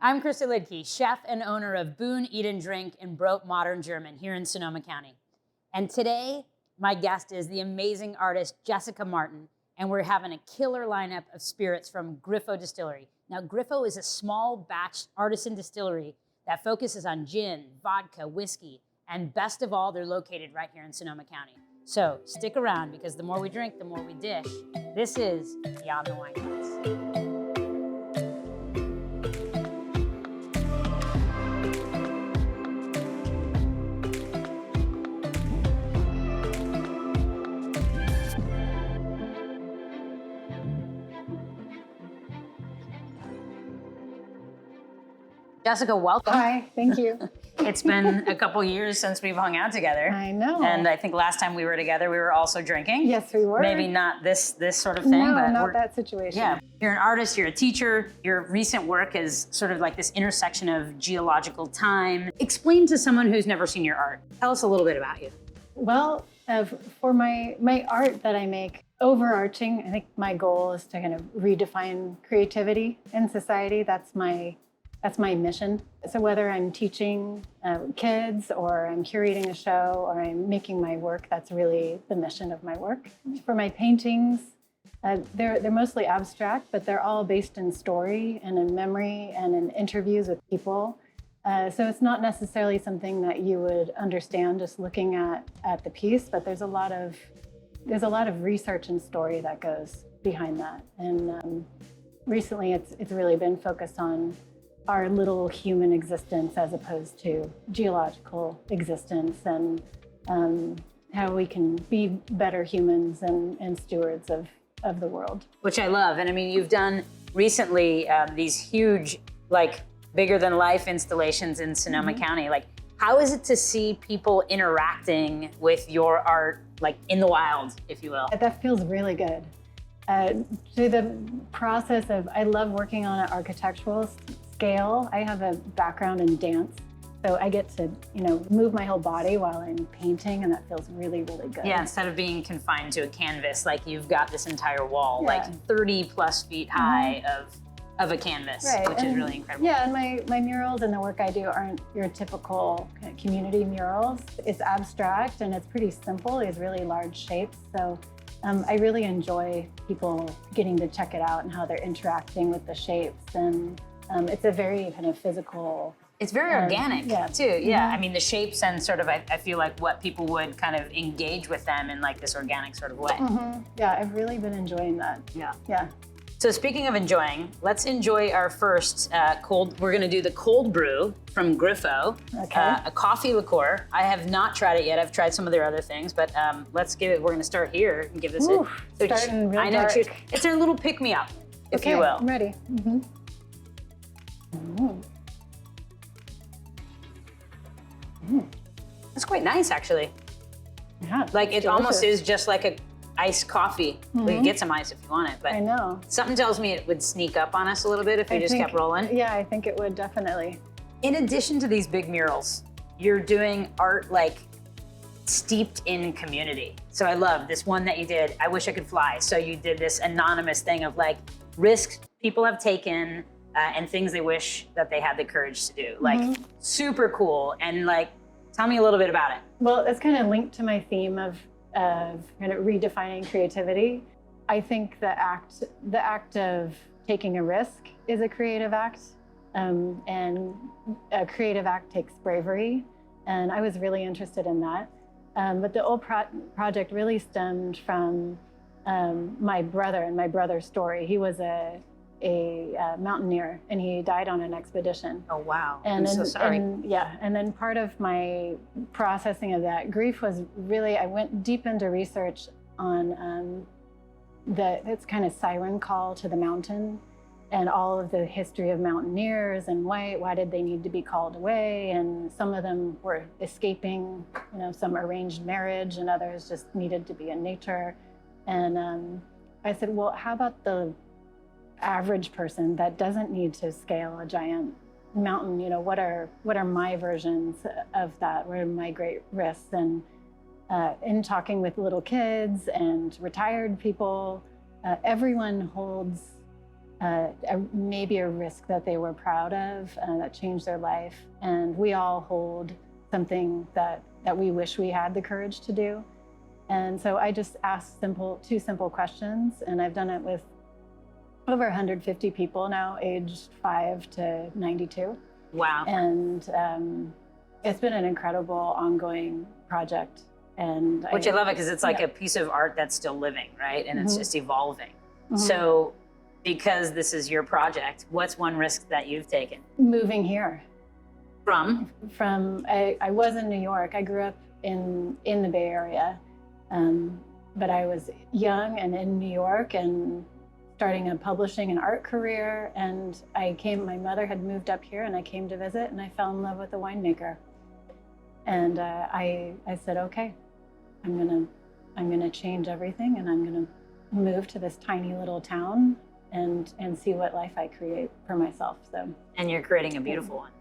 I'm Krista Lidke, chef and owner of Boon Eat and Drink in Broke Modern German here in Sonoma County. And today, my guest is the amazing artist Jessica Martin, and we're having a killer lineup of spirits from Griffo Distillery. Now, Griffo is a small batch artisan distillery that focuses on gin, vodka, whiskey, and best of all, they're located right here in Sonoma County. So stick around, because the more we drink, the more we dish. This is Beyond the Wineglass. Jessica, welcome. Hi, thank you. It's been a couple years since we've hung out together. I know. And I think last time we were together, we were also drinking. Yes, we were. Maybe not this sort of thing, no, but not that situation. Yeah, you're an artist, you're a teacher. Your recent work is sort of like this intersection of geological time. Explain to someone who's never seen your art. Tell us a little bit about you. Well, for my art that I make, overarching, I think my goal is to kind of redefine creativity in society. That's my mission. So whether I'm teaching kids, or I'm curating a show, or I'm making my work, that's really the mission of my work. For my paintings, they're mostly abstract, but they're all based in story and in memory and in interviews with people. So it's not necessarily something that you would understand just looking at the piece, but there's a lot of research and story that goes behind that. And recently, it's really been focused on our little human existence as opposed to geological existence, and how we can be better humans and stewards of the world. Which I love. And I mean, you've done recently these huge, like bigger than life installations in Sonoma County. Like, how is it to see people interacting with your art, like in the wild, if you will? That feels really good. Through the process of, I love working on an architectural scale. I have a background in dance, so I get to, move my whole body while I'm painting, and that feels really, really good. Yeah, instead of being confined to a canvas, like you've got this entire wall, like 30 plus feet high of a canvas, right. Which is really incredible. Yeah, and my murals and the work I do aren't your typical kind of community murals. It's abstract and it's pretty simple. It's really large shapes. So I really enjoy people getting to check it out and how they're interacting with the shapes. And it's a very kind of physical. It's very organic too. Yeah, I mean the shapes and sort of, I feel like what people would kind of engage with them in like this organic sort of way. Yeah, I've really been enjoying that. Yeah. So speaking of enjoying, let's enjoy our first we're gonna do the cold brew from Griffo, a coffee liqueur. I have not tried it yet. I've tried some of their other things, but let's give it, we're gonna start here and give this Ooh, starting real dark. It's a little pick me up, if you will. I'm ready. It's quite nice, actually. Yeah, like it delicious. Almost is just like a iced coffee. Well, you can get some ice if you want it, but I know. Something tells me it would sneak up on us a little bit if we just kept rolling. Yeah, I think it would definitely. In addition to these big murals, you're doing art like steeped in community. So I love this one that you did, I Wish I Could Fly. So you did this anonymous thing of like risks people have taken and things they wish that they had the courage to do. Like super cool. And like, tell me a little bit about it. Well, it's kind of linked to my theme of kind of redefining creativity. I think the act of taking a risk is a creative act, and a creative act takes bravery, and I was really interested in that. But the whole project really stemmed from my brother and my brother's story. He was a mountaineer, and he died on an expedition. Oh, wow. And I'm so sorry. And then part of my processing of that grief was really, I went deep into research on it's kind of siren call to the mountain, and all of the history of mountaineers and why did they need to be called away, and some of them were escaping, some arranged marriage, and others just needed to be in nature. And I said, well, how about the average person that doesn't need to scale a giant mountain? What are my versions of that? What are my great risks? And in talking with little kids and retired people, everyone holds maybe a risk that they were proud of, that changed their life. And we all hold something that we wish we had the courage to do. And so I just asked two simple questions, and I've done it with over 150 people now, aged 5 to 92. Wow. And it's been an incredible ongoing project. And Which I love it because it's like a piece of art that's still living, right? And it's just evolving. So because this is your project, what's one risk that you've taken? Moving here. From? I was in New York. I grew up in the Bay Area, but I was young and in New York and starting a publishing and art career. And my mother had moved up here and I came to visit and I fell in love with a winemaker. And I said, okay, I'm gonna change everything and I'm gonna move to this tiny little town and see what life I create for myself. So. And you're creating a beautiful one.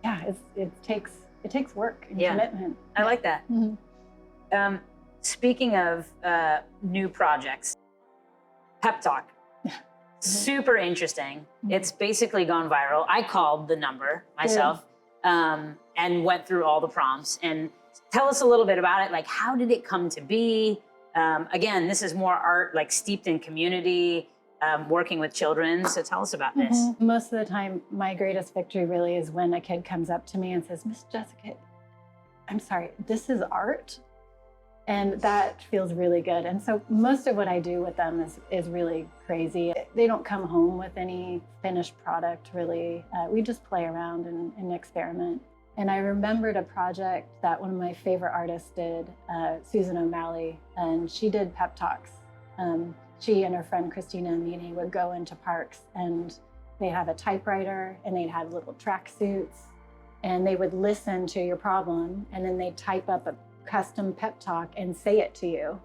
Yeah, it takes work and commitment. I like that. Speaking of new projects, Peptoc, super interesting. It's basically gone viral. I called the number myself and went through all the prompts. And tell us a little bit about it. Like, how did it come to be? Again, this is more art, like steeped in community, working with children. So tell us about this. Most of the time, my greatest victory really is when a kid comes up to me and says, Miss Jessica, I'm sorry, this is art? And that feels really good. And so most of what I do with them is really crazy. They don't come home with any finished product, really. We just play around and experiment. And I remembered a project that one of my favorite artists did, Susan O'Malley, and she did Peptocs. She and her friend Christina Amini would go into parks and they'd have a typewriter and they'd have little track suits and they would listen to your problem and then they'd type up a custom pep talk and say it to you.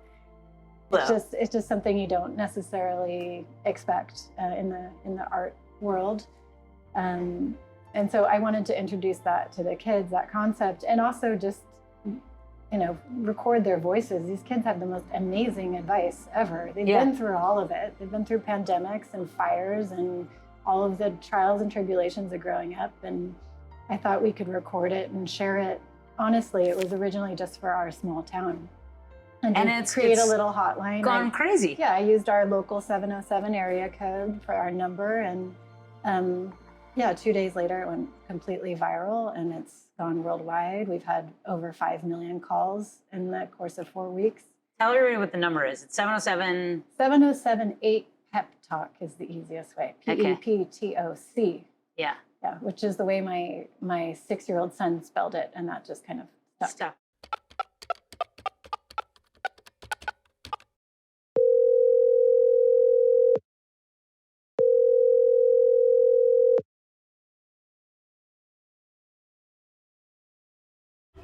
It's just something you don't necessarily expect in the art world. And so I wanted to introduce that to the kids, that concept, and also just, record their voices. These kids have the most amazing advice ever. They've been through all of it. They've been through pandemics and fires and all of the trials and tribulations of growing up. And I thought we could record it and share it. Honestly, it was originally just for our small town. And it's create a little hotline. Gone crazy. Yeah, I used our local 707 area code for our number. And 2 days later, it went completely viral and it's gone worldwide. We've had over 5 million calls in the course of 4 weeks. Tell everybody what the number is. It's 707. 7078 Peptoc is the easiest way. Peptoc. Yeah. Yeah, which is the way my 6-year-old son spelled it, and that just kind of stuck.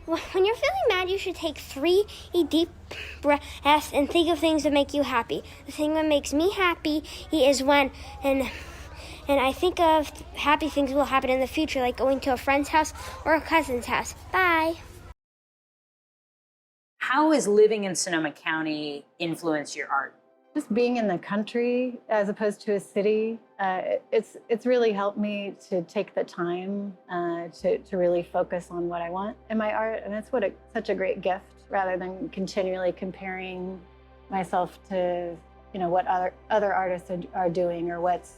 When you're feeling mad, you should take 3 deep breaths and think of things that make you happy. The thing that makes me happy is when and I think of happy things will happen in the future, like going to a friend's house or a cousin's house. Bye. How has living in Sonoma County influenced your art? Just being in the country as opposed to a city, it's really helped me to take the time to really focus on what I want in my art. And that's such a great gift, rather than continually comparing myself to what other artists are doing, or what's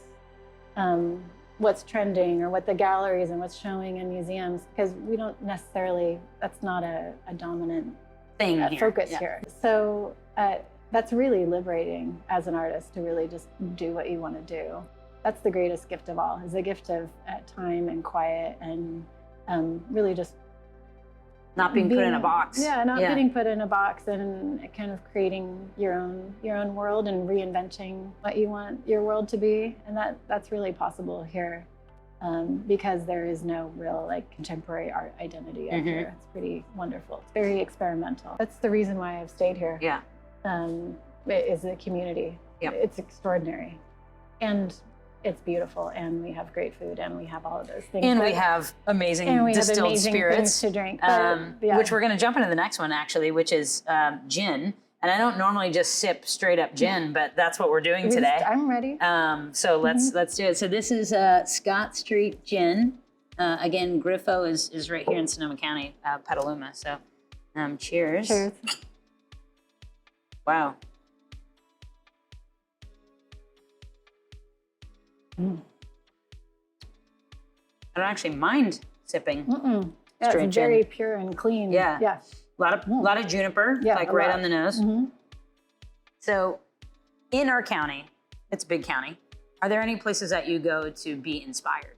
trending, or what the galleries and what's showing in museums, because we don't necessarily, that's not a dominant thing focus here. So that's really liberating as an artist, to really just do what you want to do. That's the greatest gift of all, is the gift of time and quiet and really just not being put in a box. Yeah, not getting put in a box, and kind of creating your own world and reinventing what you want your world to be. And that's really possible here, because there is no real contemporary art identity out here. It's pretty wonderful. It's very experimental. That's the reason why I've stayed here. Yeah. Is the community. Yep. It's extraordinary. And it's beautiful, and we have great food, and we have all of those things. And we have amazing distilled spirits to drink. which we're going to jump into the next one, actually, which is gin. And I don't normally just sip straight up gin, but that's what we're doing today. I'm ready. So let's do it. So this is Scott Street Gin. Again, Griffo is right here in Sonoma County, Petaluma. So cheers. Cheers. Wow. I don't actually mind sipping. Yeah, straight it's very gin. pure and clean. Yeah. Yeah. A lot of juniper, Yeah, like a right lot. on the nose. Mm-hmm. So in our county, it's a big county, are there any places that you go to be inspired?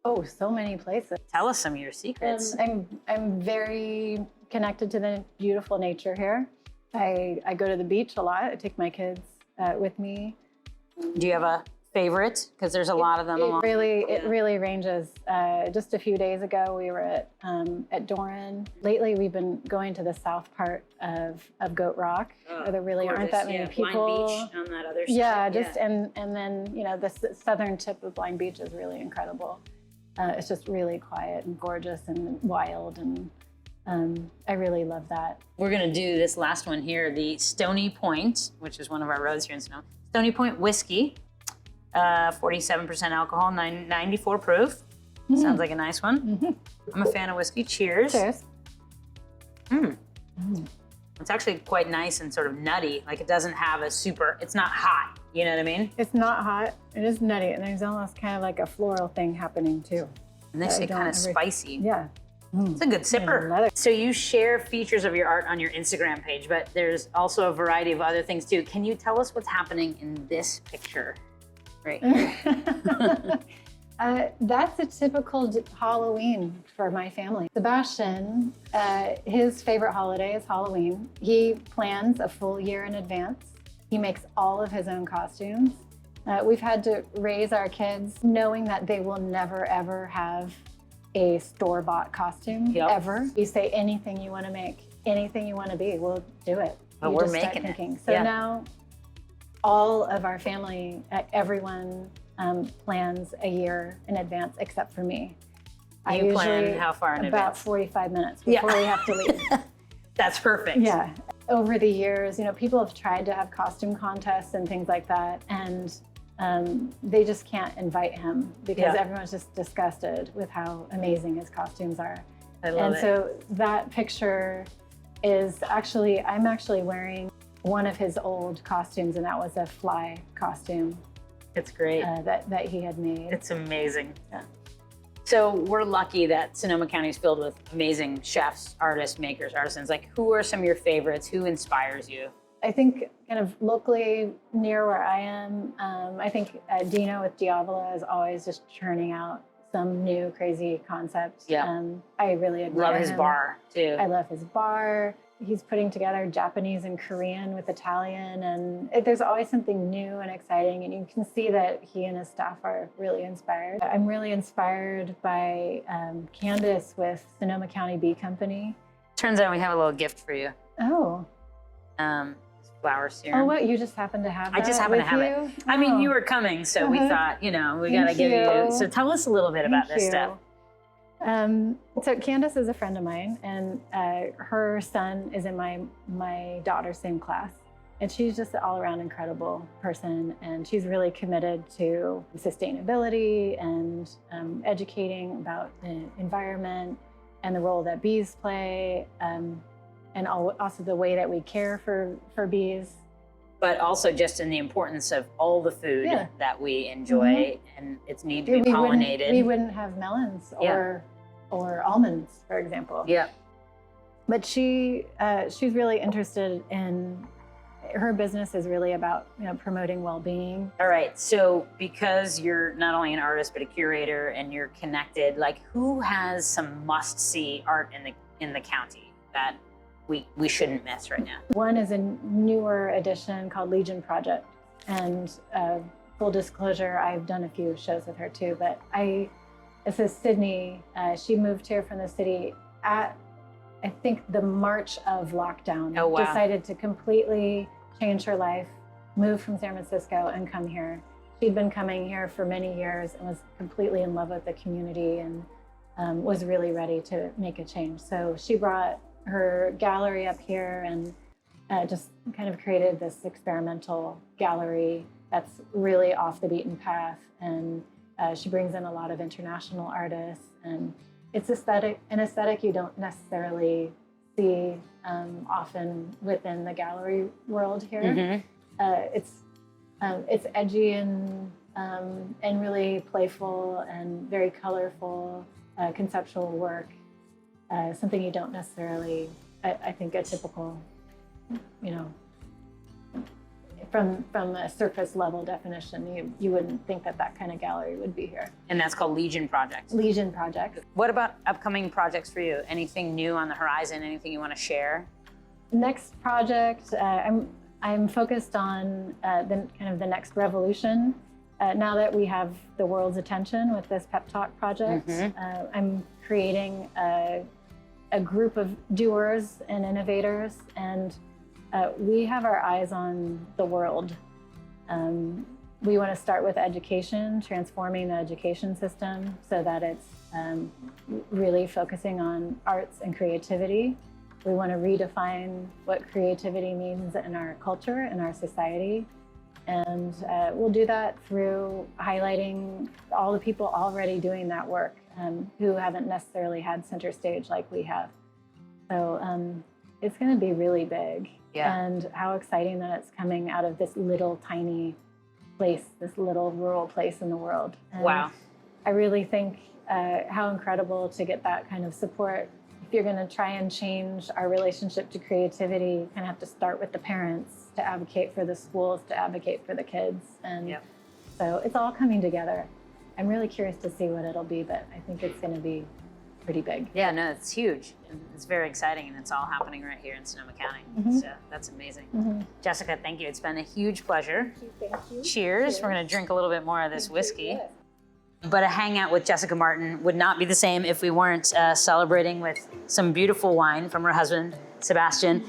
Oh, so many places. Tell us some of your secrets. I'm very connected to the beautiful nature here. I go to the beach a lot. I take my kids with me. Do you have a favorite? Because there's a lot of them. It really ranges. Just a few days ago, we were at Doran. Lately, we've been going to the south part of Goat Rock, where there really aren't that many people. Blind Beach on that other side. Yeah, and then the southern tip of Blind Beach is really incredible. It's just really quiet and gorgeous and wild, and I really love that. We're gonna do this last one here, the Stony Point, which is one of our roads here in Sonoma. Stony Point whiskey, 47% alcohol, 94 proof. Sounds like a nice one. I'm a fan of whiskey. Cheers. Cheers. It's actually quite nice and sort of nutty. Like it doesn't have it's not hot. You know what I mean? It's not hot. It is nutty, and there's almost kind of like a floral thing happening too. And they say kind of spicy. Yeah. It's a good sipper. So you share features of your art on your Instagram page, but there's also a variety of other things too. Can you tell us what's happening in this picture right here? That's a typical Halloween for my family. Sebastian, his favorite holiday is Halloween. He plans a full year in advance. He makes all of his own costumes. We've had to raise our kids knowing that they will never, ever have a store-bought costume, ever. You say anything you want to make, anything you want to be, we'll do it. But we're making it. So now all of our family, everyone plans a year in advance except for me. You plan how far in about advance? 45 minutes before we have to leave. That's perfect. Yeah. Over the years, people have tried to have costume contests and things like that, and they just can't invite him because everyone's just disgusted with how amazing his costumes are. I love it. So that picture is I'm actually wearing one of his old costumes, and that was a fly costume. It's great. That he had made. It's amazing. Yeah. So we're lucky that Sonoma County is filled with amazing chefs, artists, makers, artisans. Like, who are some of your favorites? Who inspires you? I think kind of locally near where I am, I think Dino with Diavola is always just churning out some new crazy concept. Yeah. I really admire Love his him. bar too. I love his bar. He's putting together Japanese and Korean with Italian, and there's always something new and exciting, and you can see that he and his staff are really inspired. I'm really inspired by Candace with Sonoma County Bee Company. Turns out we have a little gift for you. Oh. Flower serum. Oh, what? You just happen to have that I just happen to have it. you? I mean, you were coming, so we thought, we got to give you. So tell us a little bit about this stuff. So Candace is a friend of mine, and her son is in my daughter's same class. And she's just an all-around incredible person, and she's really committed to sustainability and educating about the environment and the role that bees play, and also the way that we care for bees. But also just in the importance of all the food that we enjoy, and its need to be pollinated. We wouldn't have melons or almonds, for example. Yeah. But she's really interested in, her business is really about promoting well-being. All right. So because you're not only an artist but a curator and you're connected, like who has some must-see art in the county that we shouldn't miss right now? One is a newer edition called Legion Project, and full disclosure, I've done a few shows with her too. But this is Sydney. She moved here from the city at, I think, the March of lockdown. Oh, wow. Decided to completely change her life, move from San Francisco and come here. She'd been coming here for many years and was completely in love with the community, and was really ready to make a change. So she brought her gallery up here, and just kind of created this experimental gallery that's really off the beaten path. And she brings in a lot of international artists, and it's an aesthetic you don't necessarily see often within the gallery world here. Mm-hmm. It's edgy and really playful and very colorful conceptual work. Something you don't necessarily, I think, a typical, from a surface level definition, you wouldn't think that kind of gallery would be here. And that's called Legion Project. Legion Project. What about upcoming projects for you? Anything new on the horizon? Anything you want to share? Next project, I'm focused on the next revolution. Now that we have the world's attention with this Peptoc project, mm-hmm. I'm creating a group of doers and innovators, and we have our eyes on the world. We want to start with education, transforming the education system so that it's really focusing on arts and creativity. We want to redefine what creativity means in our culture, in our society. And we'll do that through highlighting all the people already doing that work who haven't necessarily had center stage like we have. So it's going to be really big. Yeah. And how exciting that it's coming out of this little tiny place, this little rural place in the world. And wow. I really think how incredible to get that kind of support. If you're going to try and change our relationship to creativity, you kind of have to start with the parents, to advocate for the schools, to advocate for the kids. And yep. So it's all coming together. I'm really curious to see what it'll be, but I think it's going to be pretty big. Yeah, no, it's huge. It's very exciting, and it's all happening right here in Sonoma County. Mm-hmm. So that's amazing. Mm-hmm. Jessica, thank you. It's been a huge pleasure. Thank you. Cheers. We're going to drink a little bit more of this whiskey. But a hangout with Jessica Martin would not be the same if we weren't celebrating with some beautiful wine from her husband, Sebastian.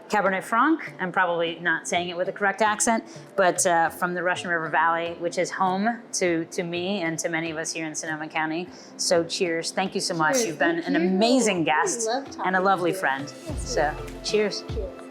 Cabernet Franc, I'm probably not saying it with a correct accent, but from the Russian River Valley, which is home to me and to many of us here in Sonoma County. So cheers. Thank you so much. You've been an amazing guest and a lovely friend. So cheers. Cheers.